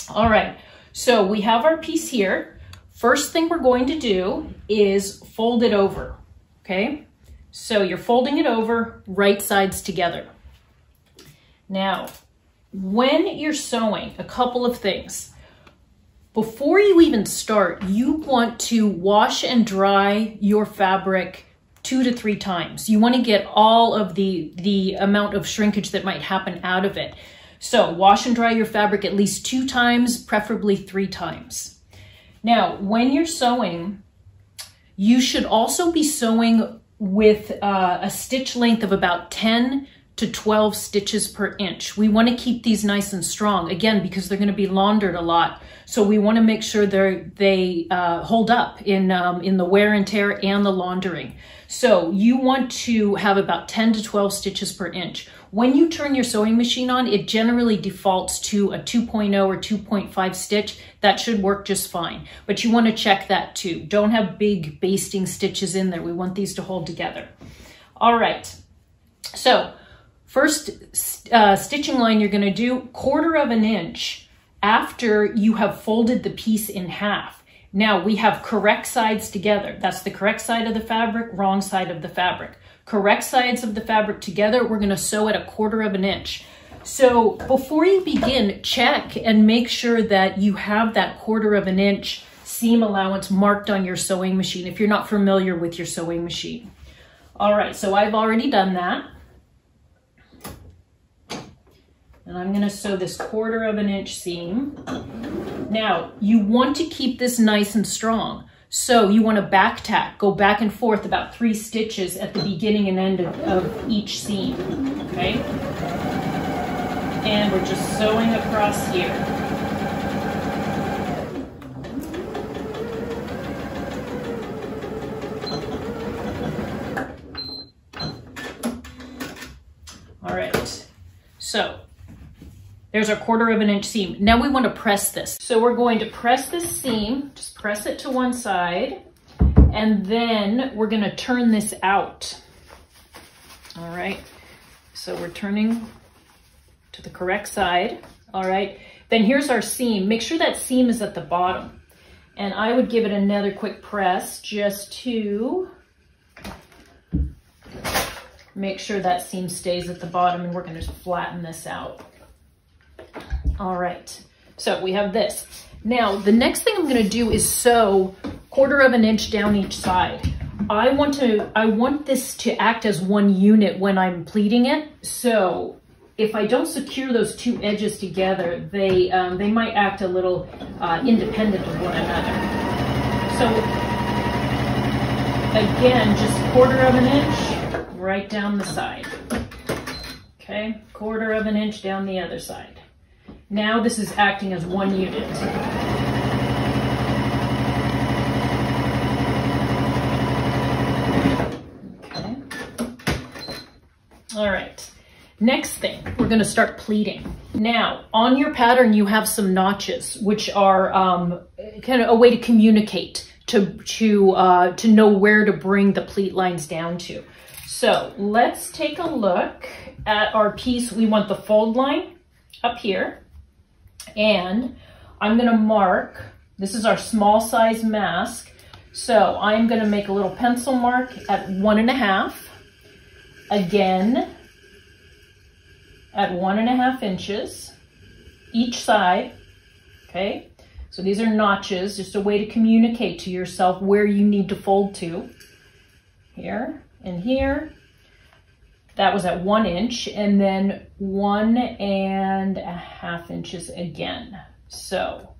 All right, so we have our piece here. First thing we're going to do is fold it over, okay? So you're folding it over, right sides together. Now, when you're sewing, a couple of things. Before you even start, you want to wash and dry your fabric 2 to 3 times. You want to get all of the amount of shrinkage that might happen out of it. So wash and dry your fabric at least 2 times, preferably 3 times. Now, when you're sewing, you should also be sewing with a stitch length of about 10 to 12 stitches per inch. We want to keep these nice and strong, again, because they're going to be laundered a lot. So we want to make sure they hold up in the wear and tear and the laundering. So you want to have about 10 to 12 stitches per inch. When you turn your sewing machine on, it generally defaults to a 2.0 or 2.5 stitch. That should work just fine, but you want to check that too. Don't have big basting stitches in there. We want these to hold together. All right, so first stitching line you're going to do 1/4 inch after you have folded the piece in half. Now we have correct sides together. That's the correct side of the fabric, wrong side of the fabric. Correct sides of the fabric together, we're going to sew at 1/4 inch. So before you begin, check and make sure that you have that 1/4 inch seam allowance marked on your sewing machine if you're not familiar with your sewing machine. All right, so I've already done that. And I'm going to sew this 1/4 inch seam. Now, you want to keep this nice and strong. So you want to back tack, go back and forth about 3 stitches at the beginning and end of each seam, okay? And we're just sewing across here. All right, so there's our 1/4 inch seam. Now we want to press this. So we're going to press this seam, just press it to one side, and then we're going to turn this out. All right, so we're turning to the correct side. All right, then here's our seam. Make sure that seam is at the bottom. And I would give it another quick press just to make sure that seam stays at the bottom, and we're going to flatten this out. All right, so we have this. Now, the next thing I'm going to do is sew 1/4 inch down each side. I want this to act as one unit when I'm pleating it. So if I don't secure those 2 edges together, they might act a little independent of one another. So again, just 1/4 inch right down the side. Okay, 1/4 inch down the other side. Now this is acting as one unit. Okay. All right. Next thing, we're going to start pleating. Now, on your pattern, you have some notches, which are kind of a way to communicate, to know where to bring the pleat lines down to. So let's take a look at our piece. We want the fold line up here. And I'm going to mark, this is our small size mask. So I'm going to make a little pencil mark at 1.5. Again, at 1.5 inches each side. Okay. So these are notches, just a way to communicate to yourself where you need to fold to. Here and here. That was at 1 inch, and then 1.5 inches again. So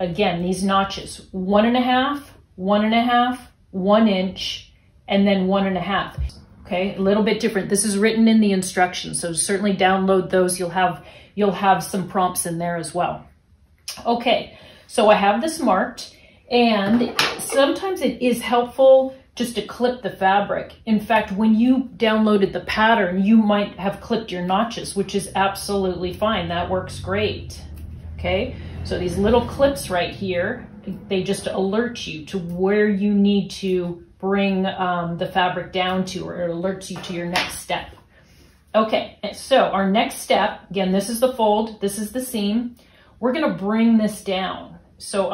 again, these notches, 1.5, 1.5, 1 inch, and then 1.5. Okay, a little bit different. This is written in the instructions, so certainly download those. You'll have some prompts in there as well. Okay, so I have this marked, and sometimes it is helpful just to clip the fabric. In fact, when you downloaded the pattern, you might have clipped your notches, which is absolutely fine. That works great. Okay, so these little clips right here, they just alert you to where you need to bring the fabric down to, or it alerts you to your next step. Okay, so our next step, again, this is the fold, this is the seam. we're gonna bring this down. So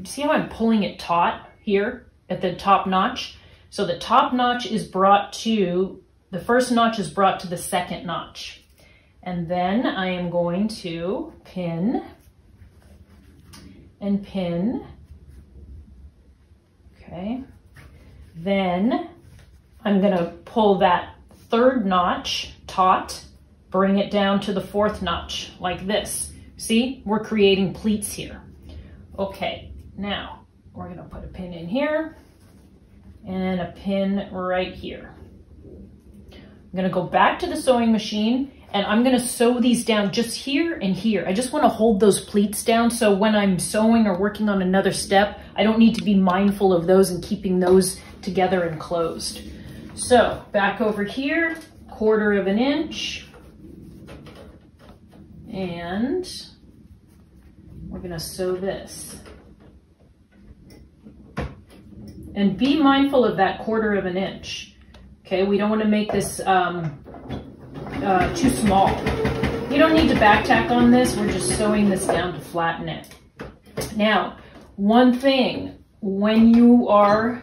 see how I'm pulling it taut here at the top notch? So the top notch is brought to, the first notch is brought to the second notch. And then I am going to pin and pin. Okay. Then I'm gonna pull that third notch taut, bring it down to the fourth notch like this. See, we're creating pleats here. Okay, now we're gonna put a pin in here and a pin right here. I'm gonna go back to the sewing machine and I'm gonna sew these down just here and here. I just wanna hold those pleats down so when I'm sewing or working on another step, I don't need to be mindful of those and keeping those together and closed. So back over here, 1/4 inch, and we're gonna sew this. And be mindful of that 1/4 inch. Okay, we don't want to make this too small. You don't need to back tack on this. We're just sewing this down to flatten it. Now, one thing, when you are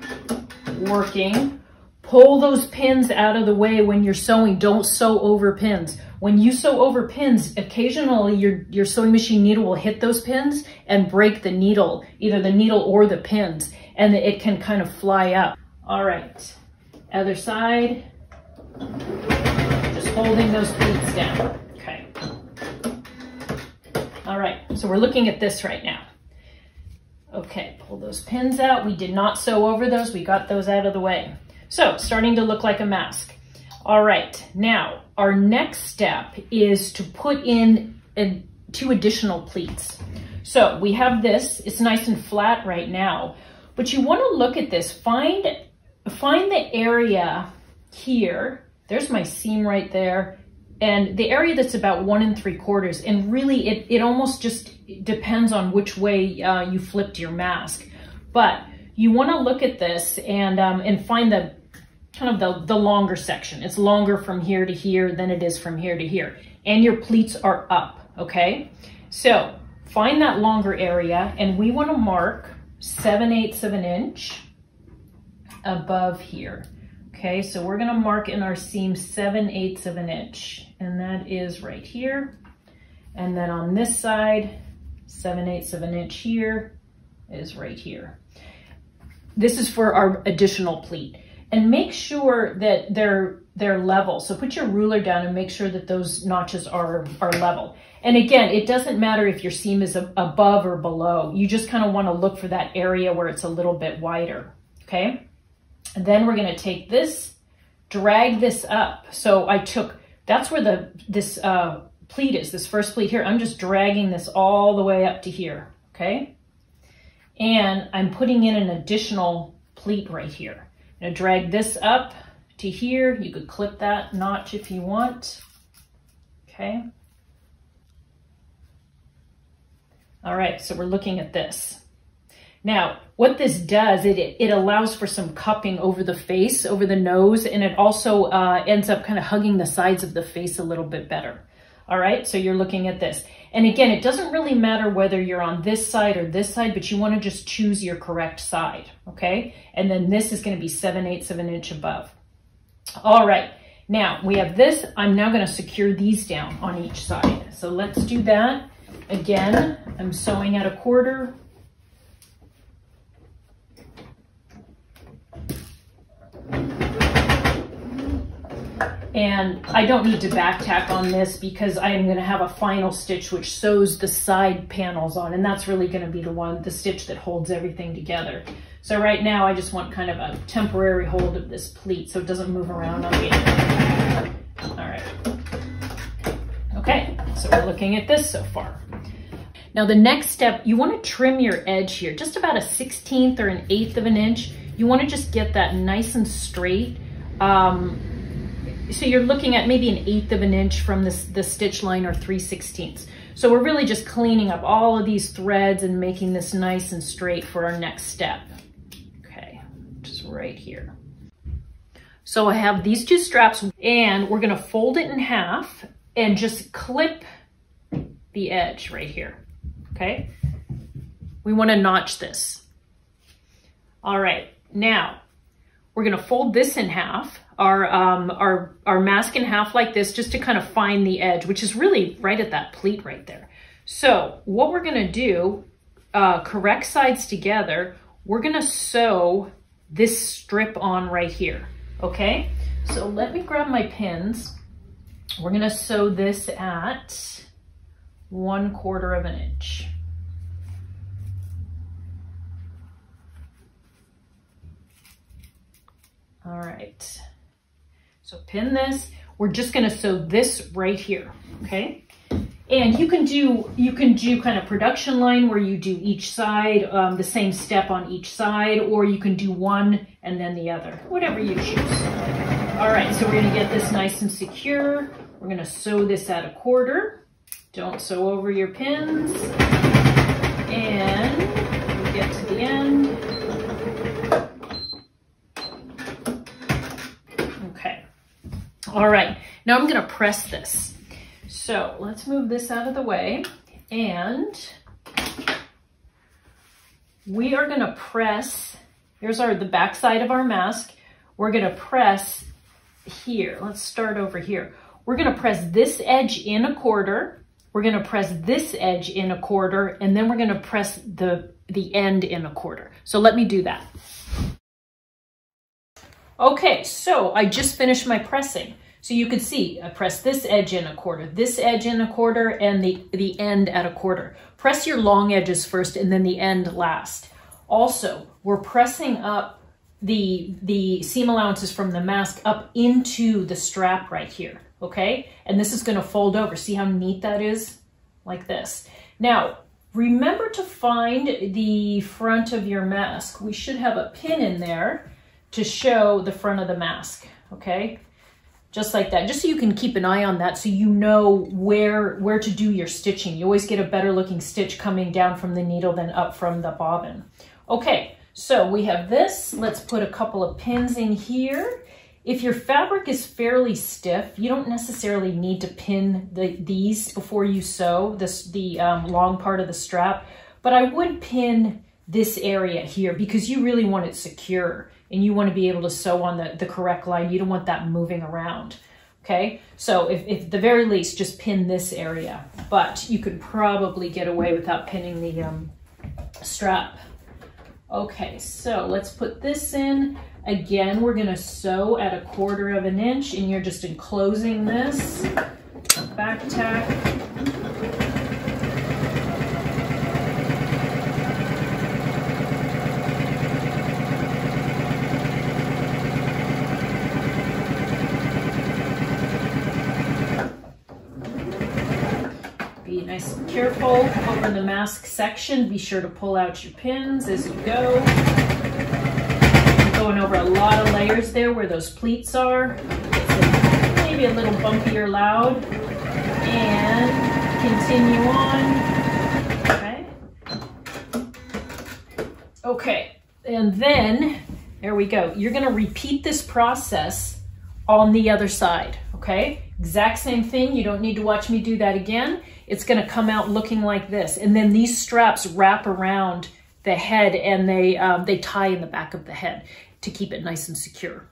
working, pull those pins out of the way when you're sewing. Don't sew over pins. When you sew over pins, occasionally your sewing machine needle will hit those pins and break the needle, either the needle or the pins, and it can kind of fly up. All right, other side, just holding those pleats down. Okay. All right, so we're looking at this right now. Okay, pull those pins out. We did not sew over those. We got those out of the way. So, starting to look like a mask. All right, now our next step is to put in 2 additional pleats. So we have this, it's nice and flat right now, but you want to look at this, find the area here. There's my seam right there, and the area that's about 1 3/4, and really it almost just depends on which way you flipped your mask. But you want to look at this and find the kind of the longer section. It's longer from here to here than it is from here to here. And your pleats are up, okay? So find that longer area, and we want to mark 7/8 inch above here. Okay, so we're gonna mark in our seam 7/8 inch, and that is right here. And then on this side, 7/8 inch here is right here. This is for our additional pleat. And make sure that they're level. So put your ruler down and make sure that those notches are level. And again, it doesn't matter if your seam is above or below. You just kind of want to look for that area where it's a little bit wider, okay? And then we're going to take this, drag this up. So that's where this pleat is, this first pleat here. I'm just dragging this all the way up to here, okay? And I'm putting in an additional pleat right here. I'm gonna drag this up to here. You could clip that notch if you want, okay? All right, so we're looking at this. Now, what this does, it allows for some cupping over the face, over the nose, and it also ends up kind of hugging the sides of the face a little bit better. All right, so you're looking at this. And again, it doesn't really matter whether you're on this side or this side, but you want to just choose your correct side, okay? And then this is going to be 7/8 inch above. All right, now we have this. I'm now going to secure these down on each side. So let's do that. Again, I'm sewing at 1/4. And I don't need to back tack on this because I am going to have a final stitch which sews the side panels on, and that's really going to be the stitch that holds everything together. So right now I just want kind of a temporary hold of this pleat so it doesn't move around on me. All right. Okay, so we're looking at this so far. Now the next step, you want to trim your edge here, just about a 1/16 or an 1/8 inch. You want to just get that nice and straight. So you're looking at maybe an 1/8 inch from the stitch line, or 3/16. So we're really just cleaning up all of these threads and making this nice and straight for our next step. Okay, just right here. So I have these 2 straps, and we're gonna fold it in half and just clip the edge right here. okay? We want to notch this. All right, now we're going to fold this in half, our mask in half like this, just to kind of find the edge, which is really right at that pleat right there. So what we're going to do, correct sides together, we're going to sew this strip on right here, okay? So let me grab my pins. We're going to sew this at 1/4 of an inch. All right, so pin this. We're just gonna sew this right here, okay? And you can do kind of production line where you do each side, the same step on each side, or you can do one and then the other, whatever you choose. All right, so we're gonna get this nice and secure. We're gonna sew this at 1/4. Don't sew over your pins. And we get to the end. Okay. All right, now I'm gonna press this. So let's move this out of the way, and we are gonna press, here's the back side of our mask. We're gonna press here. Let's start over here. We're gonna press this edge in 1/4. We're gonna press this edge in 1/4, and then we're gonna press the end in 1/4. So let me do that. Okay, so I just finished my pressing. So you can see I press this edge in 1/4, this edge in 1/4, and the end at 1/4. Press your long edges first and then the end last. Also, we're pressing up the seam allowances from the mask up into the strap right here, okay? And this is gonna fold over. See how neat that is? Like this. Now, remember to find the front of your mask. We should have a pin in there to show the front of the mask, okay? Just like that, just so you can keep an eye on that so you know where to do your stitching. You always get a better looking stitch coming down from the needle than up from the bobbin. Okay, so we have this. Let's put a couple of pins in here. If your fabric is fairly stiff, you don't necessarily need to pin these before you sew the long part of the strap, but I would pin this area here because you really want it secure and you want to be able to sew on the correct line. You don't want that moving around, okay? So if at the very least, just pin this area, but you could probably get away without pinning the strap. Okay, so let's put this in. Again, we're gonna sew at 1/4 of an inch, and you're just enclosing this, back tack. Be nice and careful over the mask section. Be sure to pull out your pins as you go. Going over a lot of layers there where those pleats are. It's maybe a little bumpy or loud. And continue on. Okay. Okay, and then, there we go. You're gonna repeat this process on the other side, okay? Exact same thing. You don't need to watch me do that again. It's gonna come out looking like this. And then these straps wrap around the head and they tie in the back of the head to keep it nice and secure.